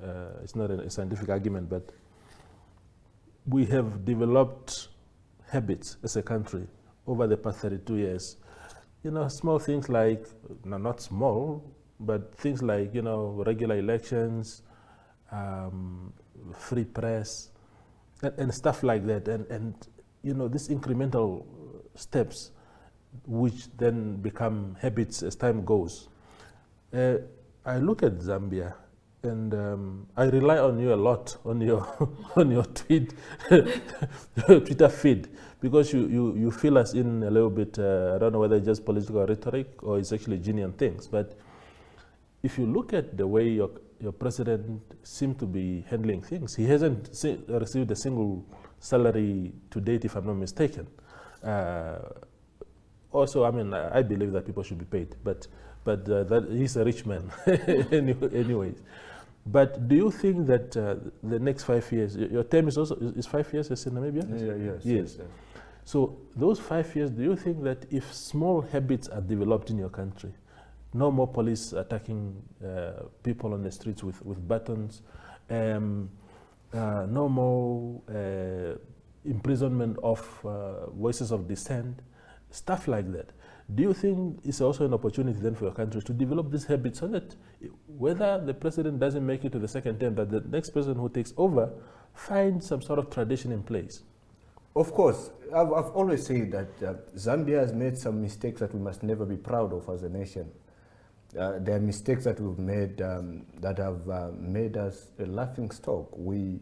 it's not a scientific argument, but we have developed habits as a country over the past 32 years. Small things like, not small, but things like, regular elections, free press, and stuff like that, and these incremental steps, which then become habits as time goes. I look at Zambia, I rely on you a lot on your on your Twitter feed, because you fill us in a little bit. I don't know whether it's just political rhetoric or it's actually genuine things. But if you look at the way your president seemed to be handling things, he hasn't received a single salary to date, if I'm not mistaken. Also, I mean, I believe that people should be paid, but that he's a rich man, anyways. But do you think that the next 5 years, your term is 5 years as in Namibia? Yes. So those 5 years, do you think that if small habits are developed in your country, no more police attacking people on the streets with batons, no more imprisonment of voices of dissent, stuff like that, do you think it's also an opportunity then for your country to develop this habit so that whether the president doesn't make it to the second term, that the next person who takes over finds some sort of tradition in place? Of course. I've always said that Zambia has made some mistakes that we must never be proud of as a nation. There are mistakes that we've made that have made us a laughing stock. In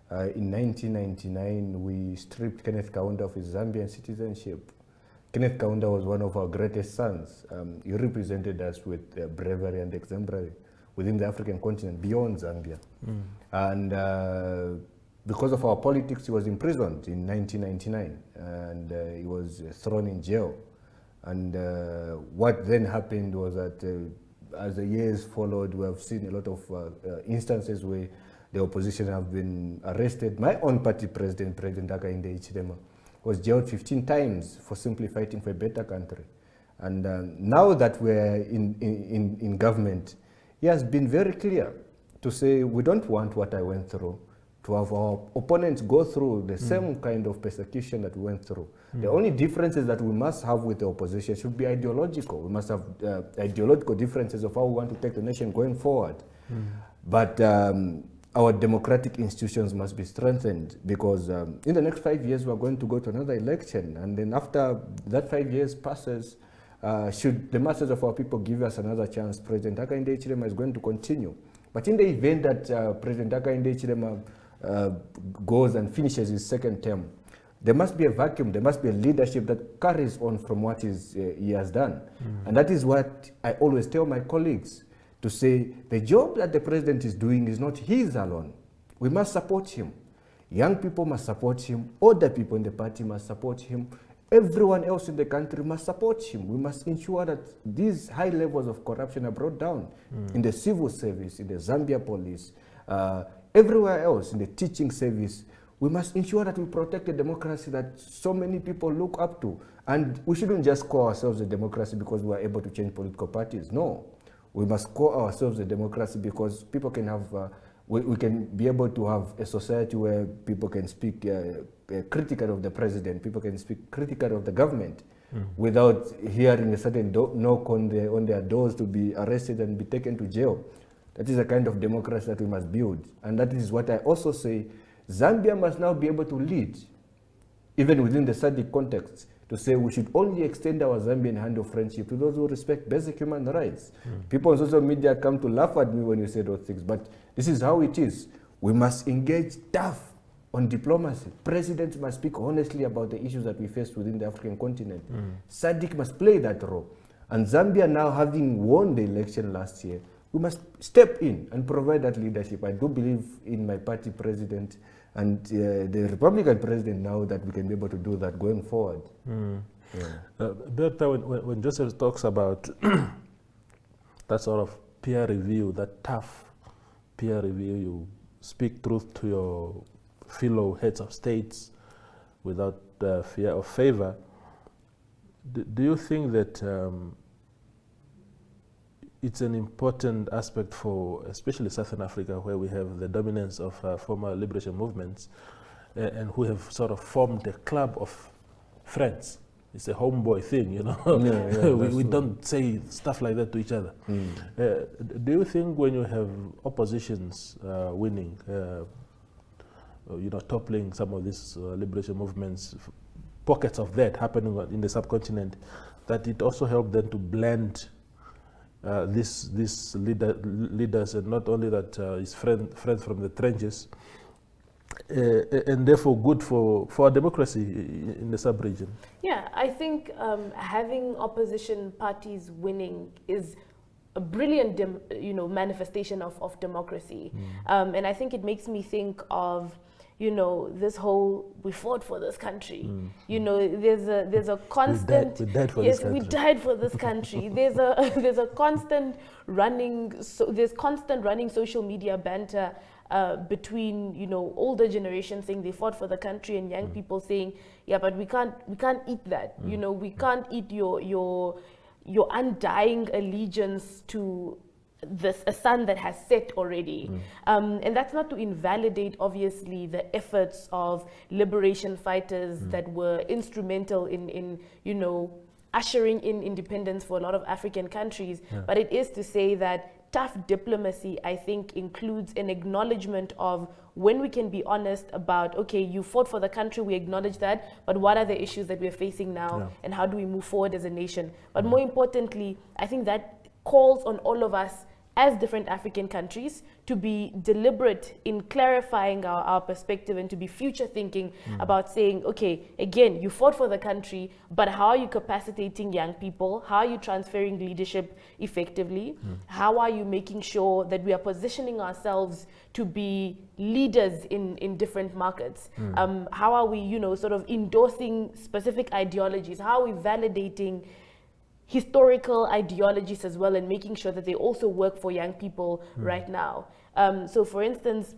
1999, we stripped Kenneth Kaunda of his Zambian citizenship. Kenneth Kaunda was one of our greatest sons. He represented us with bravery and exemplary within the African continent, beyond Zambia. And because of our politics, he was imprisoned in 1999, and he was thrown in jail. And what then happened was that as the years followed, we have seen a lot of instances where the opposition have been arrested. My own party president, President Hakainde Hichilema, was jailed 15 times for simply fighting for a better country. And now that we're in government, he has been very clear to say, we don't want what I went through, to have our opponents go through the same kind of persecution that we went through. The only differences that we must have with the opposition should be ideological. We must have ideological differences of how we want to take the nation going forward. But our democratic institutions must be strengthened, because in the next 5 years, we're going to go to another election. And then after that 5 years passes, should the masses of our people give us another chance, President Hakainde Hichilema is going to continue. But in the event that President Hakainde Hichilema goes and finishes his second term, there must be a vacuum, there must be a leadership that carries on from what he has done. And that is what I always tell my colleagues, to say the job that the president is doing is not his alone. We must support him. Young people must support him, older people in the party must support him, everyone else in the country must support him. We must ensure that these high levels of corruption are brought down in the civil service, in the Zambia police, everywhere else, in the teaching service. We must ensure that we protect the democracy that so many people look up to. And we shouldn't just call ourselves a democracy because we are able to change political parties. No. We must call ourselves a democracy because people can have, we can be able to have a society where people can speak critical of the president, people can speak critical of the government without hearing a certain knock on their doors to be arrested and be taken to jail. That is the kind of democracy that we must build. And that is what I also say, Zambia must now be able to lead, even within the SADC context, to say we should only extend our Zambian hand of friendship to those who respect basic human rights. People on social media come to laugh at me when you say those things, but this is how it is. We must engage tough on diplomacy. Presidents must speak honestly about the issues that we face within the African continent. SADC must play that role. And Zambia now, having won the election last year, we must step in and provide that leadership. I do believe in my party president and the Republican president now that we can be able to do that going forward. Bertha, when Joseph talks about that sort of peer review, that tough peer review, you speak truth to your fellow heads of states without fear of favor, do you think that it's an important aspect for especially Southern Africa, where we have the dominance of former liberation movements and who have sort of formed a club of friends? It's a homeboy thing, you know. we don't say stuff like that to each other. Do you think when you have oppositions winning, toppling some of these liberation movements, pockets of that happening in the subcontinent, that it also helped them to blend these leaders, and not only that, his friends from the trenches, and therefore good for our democracy in the sub-region. Yeah, I think having opposition parties winning is a brilliant, manifestation of democracy. And I think it makes me think of, this whole, we fought for this country. There's a constant. We died for this country. We died for this country. There's a constant running. There's constant running social media banter between older generations saying they fought for the country, and young people saying, yeah, but we can't eat that. We can't eat your undying allegiance to a sun that has set already. And that's not to invalidate, obviously, the efforts of liberation fighters that were instrumental in ushering in independence for a lot of African countries. But it is to say that tough diplomacy, I think, includes an acknowledgement of when we can be honest about, okay, you fought for the country, we acknowledge that, but what are the issues that we're facing now, and how do we move forward as a nation? But more importantly, I think that calls on all of us as different African countries to be deliberate in clarifying our perspective and to be future thinking about saying, okay, again, you fought for the country, but how are you capacitating young people? How are you transferring leadership effectively? How are you making sure that we are positioning ourselves to be leaders in different markets? How are we, sort of endorsing specific ideologies? How are we validating historical ideologies as well, and making sure that they also work for young people right now? So for instance,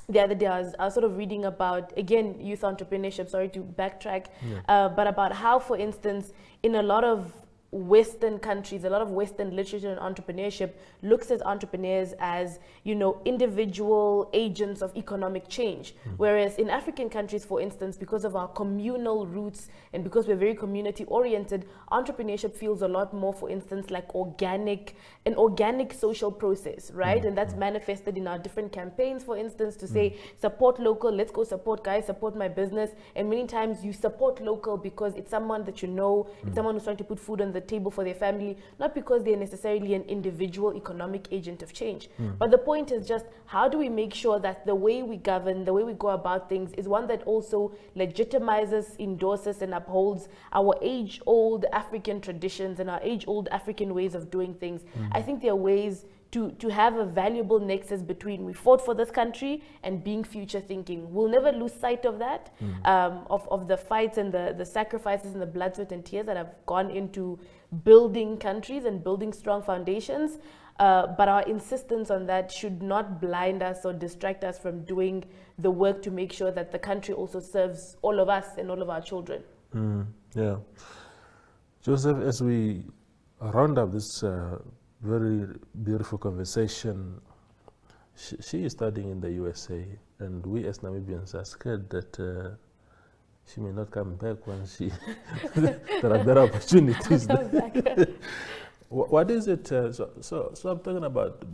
the other day I was sort of reading about, again, youth entrepreneurship, sorry to backtrack, but about how, for instance, in a lot of Western countries, a lot of Western literature and entrepreneurship looks at entrepreneurs as, individual agents of economic change. Whereas in African countries, for instance, because of our communal roots and because we're very community oriented, entrepreneurship feels a lot more, for instance, like an organic social process, right? And that's manifested in our different campaigns, for instance, to say, support local, let's go support guys, support my business. And many times you support local because it's someone that it's someone who's trying to put food on the table for their family, not because they're necessarily an individual economic agent of change. But the point is just, how do we make sure that the way we govern, the way we go about things is one that also legitimizes, endorses, and upholds our age-old African traditions and our age-old African ways of doing things? I think there are ways to have a valuable nexus between we fought for this country and being future thinking. We'll never lose sight of that, of the fights and the sacrifices and the blood, sweat, and tears that have gone into building countries and building strong foundations. But our insistence on that should not blind us or distract us from doing the work to make sure that the country also serves all of us and all of our children. Yeah. Joseph, as we round up this very beautiful conversation, she is studying in the USA, and we as Namibians are scared that she may not come back once there are better opportunities. What is it? So I'm talking about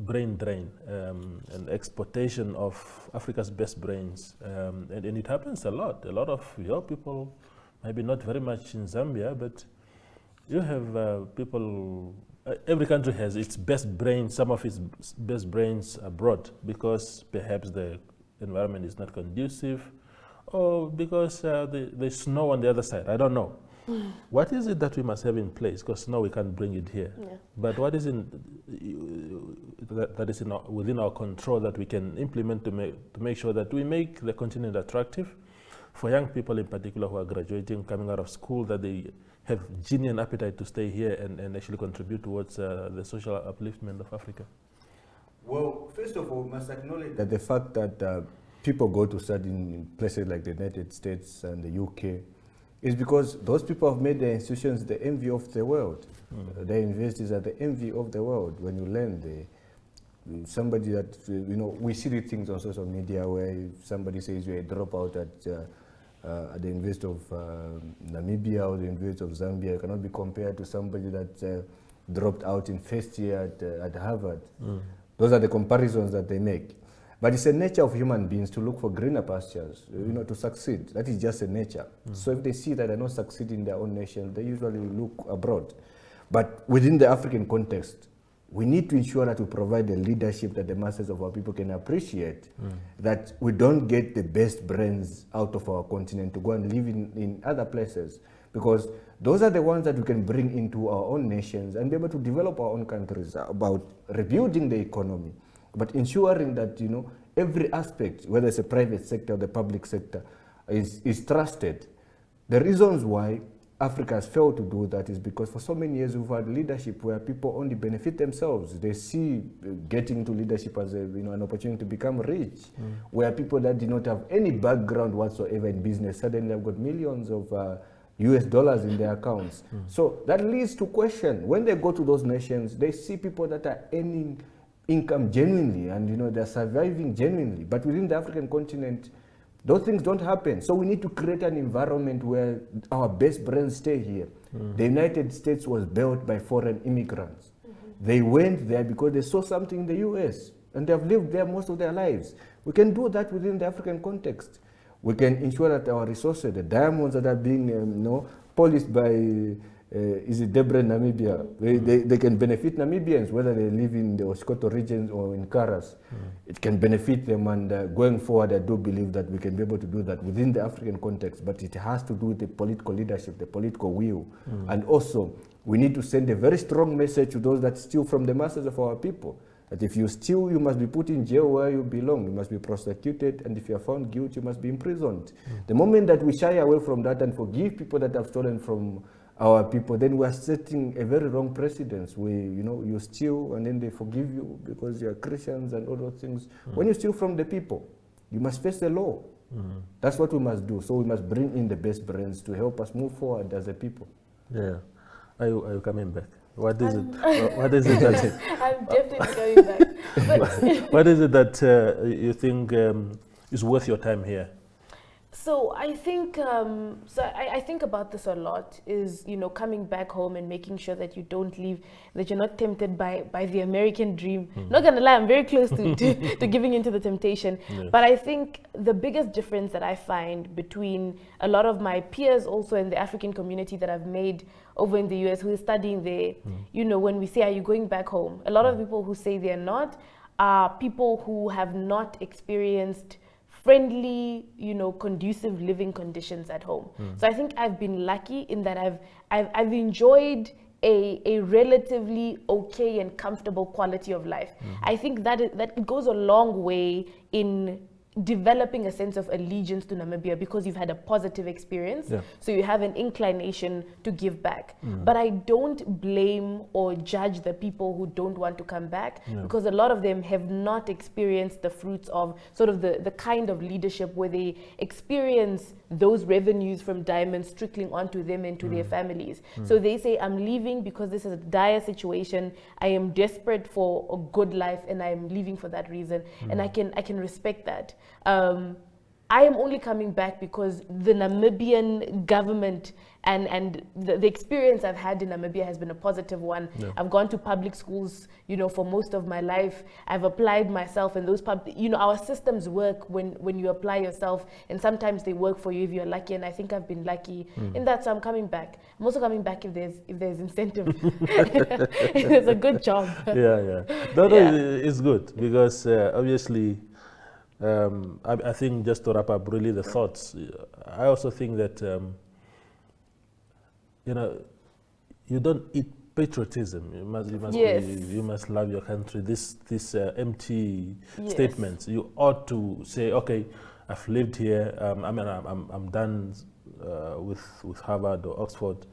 brain drain and exportation of Africa's best brains, and it happens a lot. A lot of your people, maybe not very much in Zambia, but you have people. Every country has its best brains, some of its best brains abroad, because perhaps the environment is not conducive, or because there's snow on the other side. I don't know. What is it that we must have in place? Because now we can't bring it here. But what is that is within our control that we can implement to make sure that we make the continent attractive for young people in particular who are graduating, coming out of school, that they have genuine appetite to stay here and actually contribute towards the social upliftment of Africa? Well, first of all, we must acknowledge that the fact that people go to study in places like the United States and the UK is because those people have made their institutions the envy of the world. Their universities are the envy of the world. When you learn somebody that, we see the things on social media where somebody says you're a dropout at the University of Namibia or the University of Zambia. It cannot be compared to somebody that dropped out in first year at Harvard. Those are the comparisons that they make. But it's a nature of human beings to look for greener pastures, to succeed. That is just a nature. So if they see that they're not succeeding in their own nation, they usually look abroad. But within the African context, we need to ensure that we provide the leadership that the masses of our people can appreciate, that we don't get the best brains out of our continent to go and live in other places, because those are the ones that we can bring into our own nations and be able to develop our own countries, about rebuilding the economy, but ensuring that, you know, every aspect, whether it's a private sector or the public sector, is trusted. The reasons why Africa has failed to do that is because for so many years we've had leadership where people only benefit themselves. They see getting to leadership as an opportunity to become rich, where people that did not have any background whatsoever in business suddenly have got millions of US dollars in their accounts. So that leads to question. When they go to those nations, they see people that are earning income genuinely and, you know, they're surviving genuinely. But within the African continent, those things don't happen. So we need to create an environment where our best brains stay here. The United States was built by foreign immigrants. They went there because they saw something in the US and they have lived there most of their lives. We can do that within the African context. We can ensure that our resources, the diamonds that are being polished by is it Debre Namibia, they can benefit Namibians, whether they live in the Oshkoto region or in Karas. It can benefit them, and going forward, I do believe that we can be able to do that within the African context, but it has to do with the political leadership, the political will. And also, we need to send a very strong message to those that steal from the masses of our people, that if you steal, you must be put in jail where you belong, you must be prosecuted, and if you are found guilty, you must be imprisoned. The moment that we shy away from that and forgive people that have stolen from our people, then we are setting a very wrong precedence where, you know, you steal and then they forgive you because you are Christians and all those things. When you steal from the people, you must face the law. That's what we must do. So we must bring in the best brains to help us move forward as a people. Yeah. Are you coming back? What is it? What is it that I'm definitely going back. But what is it that you think is worth your time here? So I think I think about this a lot, is, you know, coming back home and making sure that you don't leave, that you're not tempted by the American dream. Not gonna lie, I'm very close to giving into the temptation. Yeah. But I think the biggest difference that I find between a lot of my peers also in the African community that I've made over in the US who are studying there, you know, when we say, are you going back home? A lot of people who say they're not are people who have not experienced friendly, you know, conducive living conditions at home. So I think I've been lucky in that I've enjoyed a relatively okay and comfortable quality of life. I think that it goes a long way in developing a sense of allegiance to Namibia because you've had a positive experience. Yeah. So you have an inclination to give back. But I don't blame or judge the people who don't want to come back, because a lot of them have not experienced the fruits of sort of the kind of leadership where they experience those revenues from diamonds trickling onto them and to their families. So they say, I'm leaving because this is a dire situation. I am desperate for a good life and I am leaving for that reason. And I can respect that. I am only coming back because the Namibian government and the experience I've had in Namibia has been a positive one. Yeah. I've gone to public schools, you know, for most of my life. I've applied myself, and those you know, our systems work when you apply yourself, and sometimes they work for you if you're lucky, and I think I've been lucky in that, so I'm coming back. I'm also coming back if there's incentive. It's a good job. No, it's good because obviously I think, just to wrap up really the thoughts, I also think that you know, you don't eat patriotism. You must love your country. This empty statements. You ought to say, okay, I've lived here. I'm done with Harvard or Oxford.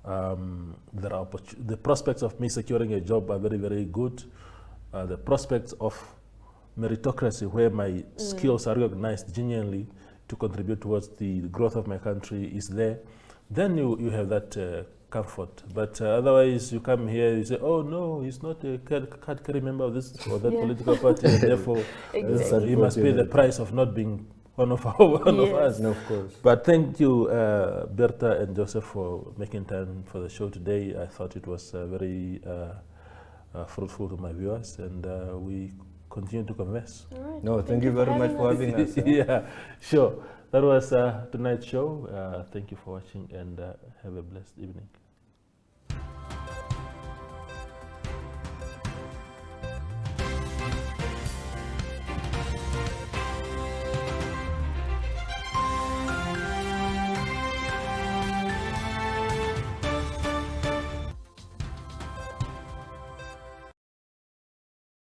There are the prospects of me securing a job are very, very good. The prospects of meritocracy, where my skills are recognized genuinely to contribute towards the growth of my country, is there. Then you have that comfort. But otherwise, you come here, you say, oh no, he's not a card-carrying member of this or that political party, and therefore he must pay the price of not being one of us. No, of course. But thank you, Bertha and Joseph, for making time for the show today. I thought it was very fruitful to my viewers, and we continue to converse. Right. No, thank you very much for having us. Yeah, sure. That was tonight's show. Thank you for watching, and have a blessed evening.